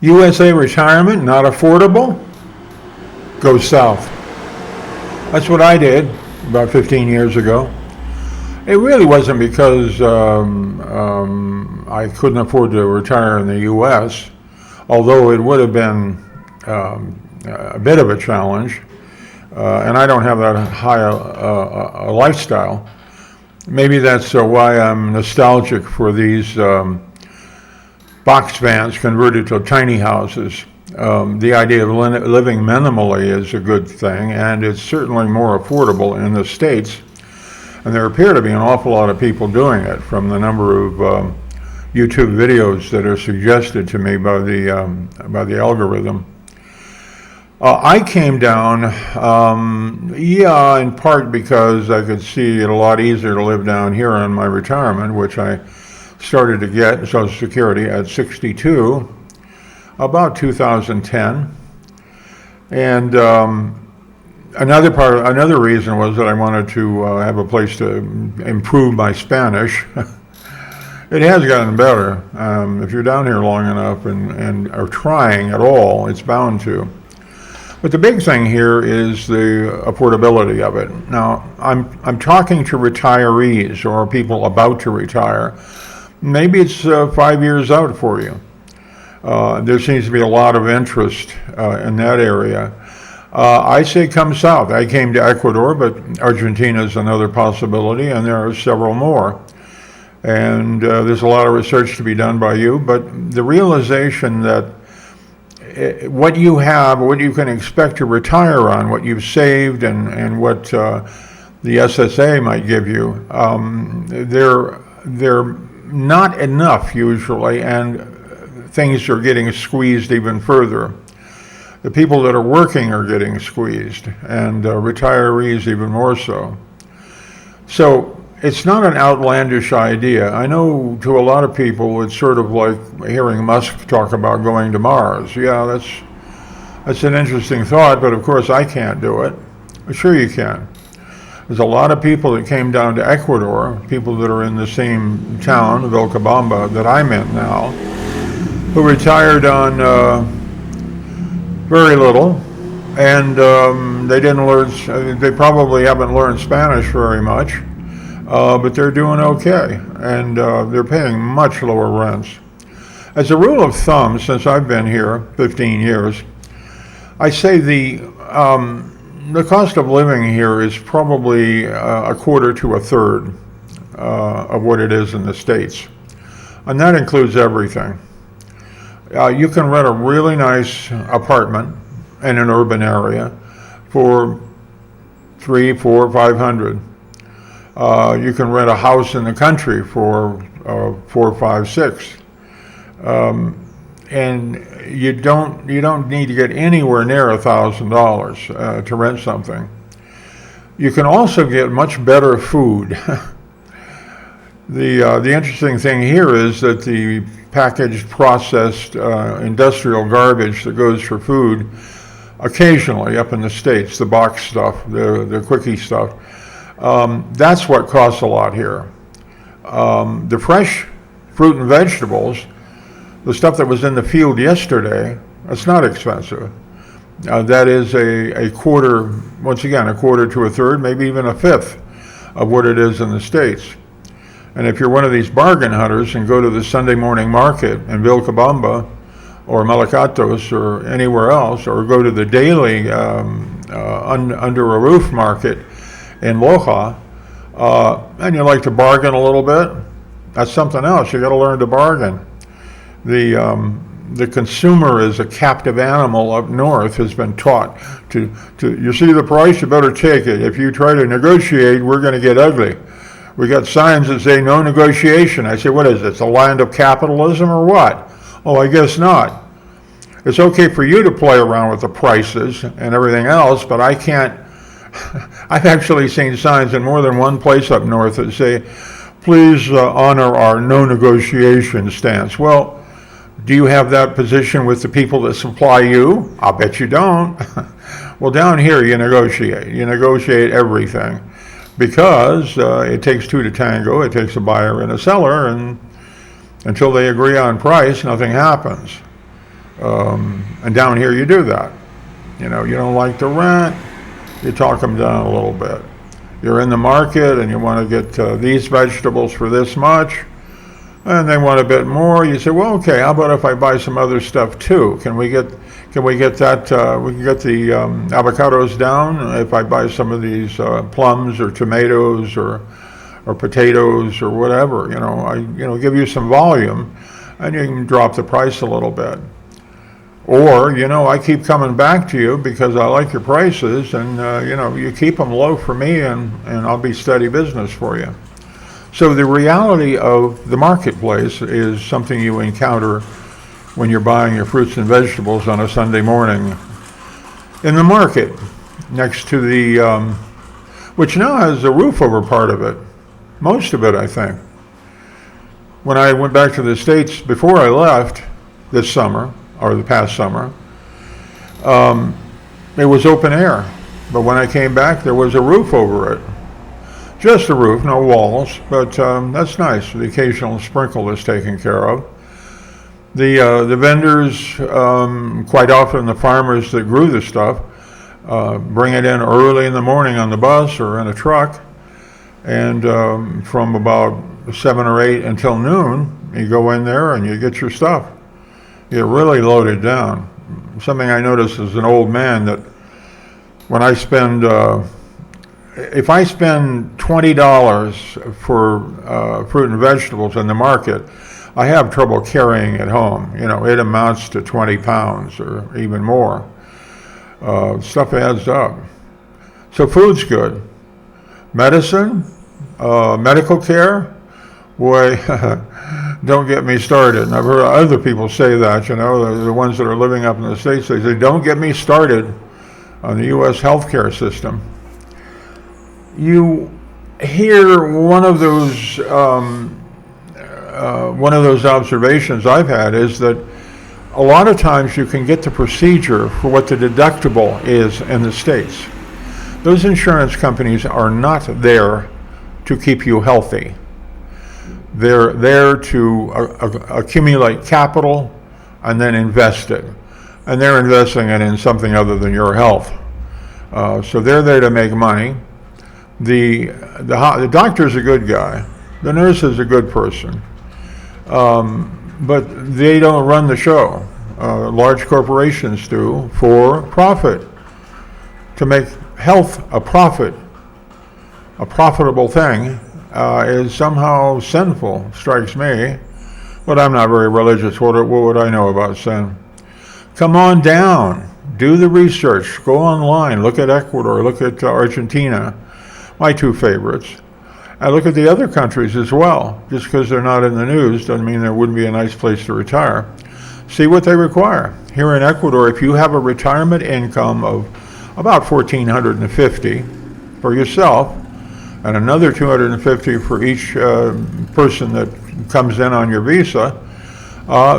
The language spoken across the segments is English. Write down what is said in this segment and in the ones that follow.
USA retirement, not affordable? Go south. That's what I did about 15 years ago. It really wasn't because I couldn't afford to retire in the U.S., although it would have been a bit of a challenge, and I don't have that high a lifestyle. Maybe that's why I'm nostalgic for these box vans converted to tiny houses. The idea of living minimally is a good thing, and it's certainly more affordable in the States. And there appear to be an awful lot of people doing it from the number of YouTube videos that are suggested to me by the algorithm. I came down, in part because I could see it a lot easier to live down here on my retirement, which I started to get Social Security at 62, about 2010. And another reason was that I wanted to have a place to improve my Spanish. It has gotten better. If you're down here long enough and are trying at all, it's bound to. But the big thing here is the affordability of it. Now, I'm talking to retirees or people about to retire. Maybe it's 5 years out for you. There seems to be a lot of interest in that area. I say come south. I came to Ecuador, but Argentina is another possibility, and there are several more. And there's a lot of research to be done by you, but the realization that what you have, what you can expect to retire on, what you've saved, and what the SSA might give you, they're not enough usually, and things are getting squeezed even further. The people that are working are getting squeezed, and retirees even more so. So it's not an outlandish idea. I know to a lot of people it's sort of like hearing Musk talk about going to Mars. Yeah, that's an interesting thought, but of course I can't do it. Sure you can. There's a lot of people that came down to Ecuador, people that are in the same town, Vilcabamba, that I'm in now, who retired on very little, and they probably haven't learned Spanish very much. But they're doing okay, and they're paying much lower rents. As a rule of thumb, since I've been here 15 years, I say the cost of living here is probably a quarter to a third of what it is in the States, and that includes everything. You can rent a really nice apartment in an urban area for $300, $400, $500. You can rent a house in the country for $400, $500, $600, and you don't need to get anywhere near $1,000 to rent something. You can also get much better food. The interesting thing here is that the packaged, processed, industrial garbage that goes for food, occasionally up in the States, the box stuff, the quickie stuff. That's what costs a lot here. The fresh fruit and vegetables, the stuff that was in the field yesterday, that's not expensive. That is a quarter, once again, a quarter to a third, maybe even a fifth of what it is in the States. And if you're one of these bargain hunters and go to the Sunday morning market in Vilcabamba or Malacatos or anywhere else, or go to the daily under a roof market in Loja, and you like to bargain a little bit, that's something else. You got to learn to bargain. The consumer is a captive animal up north, has been taught to you see the price, you better take it. If you try to negotiate, we're going to get ugly. We got signs that say no negotiation. I say, what is it? It's a land of capitalism or what? Oh, I guess not. It's okay for you to play around with the prices and everything else, but I can't. I've actually seen signs in more than one place up north that say, please honor our no negotiation stance. Well, do you have that position with the people that supply you? I'll bet you don't. Well, down here you negotiate. You negotiate everything because it takes two to tango. It takes a buyer and a seller, and until they agree on price, nothing happens. And down here you do that. You know, you don't like the rent, you talk them down a little bit. You're in the market and you want to get these vegetables for this much, and they want a bit more. You say, well, okay, how about if I buy some other stuff too? Can we get that? We can get the avocados down if I buy some of these plums or tomatoes or potatoes or whatever. I give you some volume, and you can drop the price a little bit. Or, I keep coming back to you because I like your prices, and, you keep them low for me, and I'll be steady business for you. So the reality of the marketplace is something you encounter when you're buying your fruits and vegetables on a Sunday morning in the market next to the, which now has a roof over part of it. Most of it, I think. When I went back to the States before I left this summer, or the past summer, it was open air. But when I came back, there was a roof over it. Just a roof, no walls, but that's nice. The occasional sprinkle is taken care of. The vendors, quite often the farmers that grew the stuff, bring it in early in the morning on the bus or in a truck, and from about 7 or 8 until noon, you go in there and you get your stuff. You're really loaded down. Something I notice as an old man, that when I spend, if I spend $20 for fruit and vegetables in the market, I have trouble carrying it home. It amounts to 20 pounds or even more. Stuff adds up. So food's good. Medicine, medical care, boy, don't get me started. And I've heard other people say that, the ones that are living up in the States, they say, don't get me started on the U.S. healthcare system. You hear one of those observations I've had is that a lot of times you can get the procedure for what the deductible is in the States. Those insurance companies are not there to keep you healthy. They're there to accumulate capital and then invest it. And they're investing it in something other than your health. So they're there to make money. The doctor's a good guy. The nurse is a good person. But they don't run the show. Large corporations do for profit. To make health a profitable thing, is somehow sinful, strikes me. But I'm not very religious. What would I know about sin? Come on down. Do the research. Go online. Look at Ecuador. Look at Argentina. My 2 favorites. I look at the other countries as well. Just because they're not in the news doesn't mean there wouldn't be a nice place to retire. See what they require. Here in Ecuador, if you have a retirement income of about $1,450 for yourself, and another $250 for each person that comes in on your visa,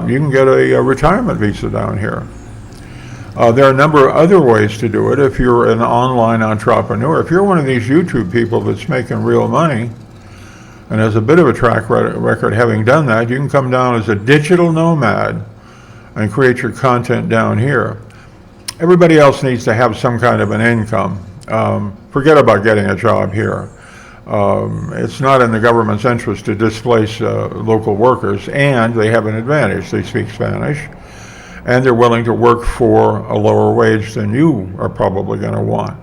you can get a retirement visa down here. There are a number of other ways to do it if you're an online entrepreneur. If you're one of these YouTube people that's making real money and has a bit of a track record having done that, you can come down as a digital nomad and create your content down here. Everybody else needs to have some kind of an income. Forget about getting a job here. It's not in the government's interest to displace local workers, and they have an advantage. They speak Spanish, and they're willing to work for a lower wage than you are probably going to want.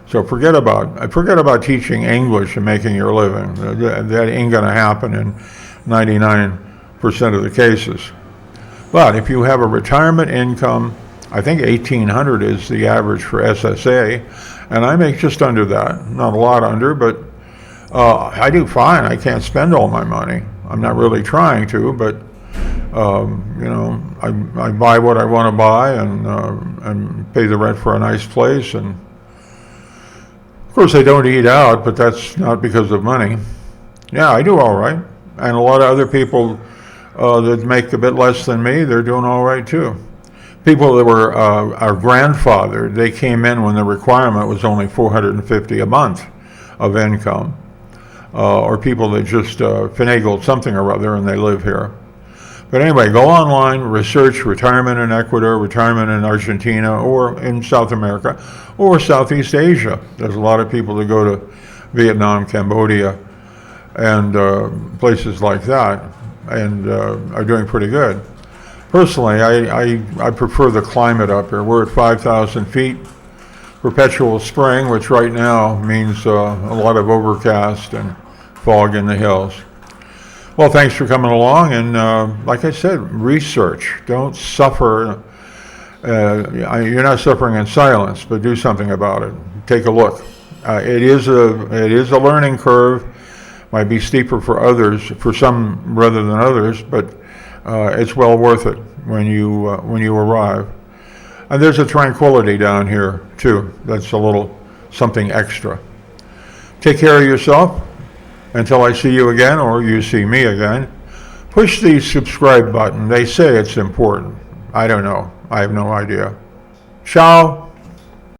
So forget about teaching English and making your living. That ain't going to happen in 99% of the cases. But if you have a retirement income, I think $1,800 is the average for SSA, and I make just under that. Not a lot under, but I do fine. I can't spend all my money. I'm not really trying to, but I buy what I want to buy and pay the rent for a nice place. And of course, I don't eat out, but that's not because of money. Yeah, I do all right. And a lot of other people that make a bit less than me, they're doing all right too. People that were our grandfather, they came in when the requirement was only $450 a month of income. Or people that just finagled something or other and they live here. But anyway, go online, research retirement in Ecuador, retirement in Argentina, or in South America, or Southeast Asia. There's a lot of people that go to Vietnam, Cambodia, and places like that, and are doing pretty good. Personally, I prefer the climate up here. We're at 5,000 feet, perpetual spring, which right now means a lot of overcast and fog in the hills. Well, thanks for coming along, and like I said, research. Don't suffer. You're not suffering in silence, but do something about it. Take a look. It is a learning curve. Might be steeper for others, for some rather than others, but it's well worth it when you arrive. And there's a tranquility down here too. That's a little something extra. Take care of yourself. Until I see you again, or you see me again, push the subscribe button. They say it's important. I don't know. I have no idea. Ciao.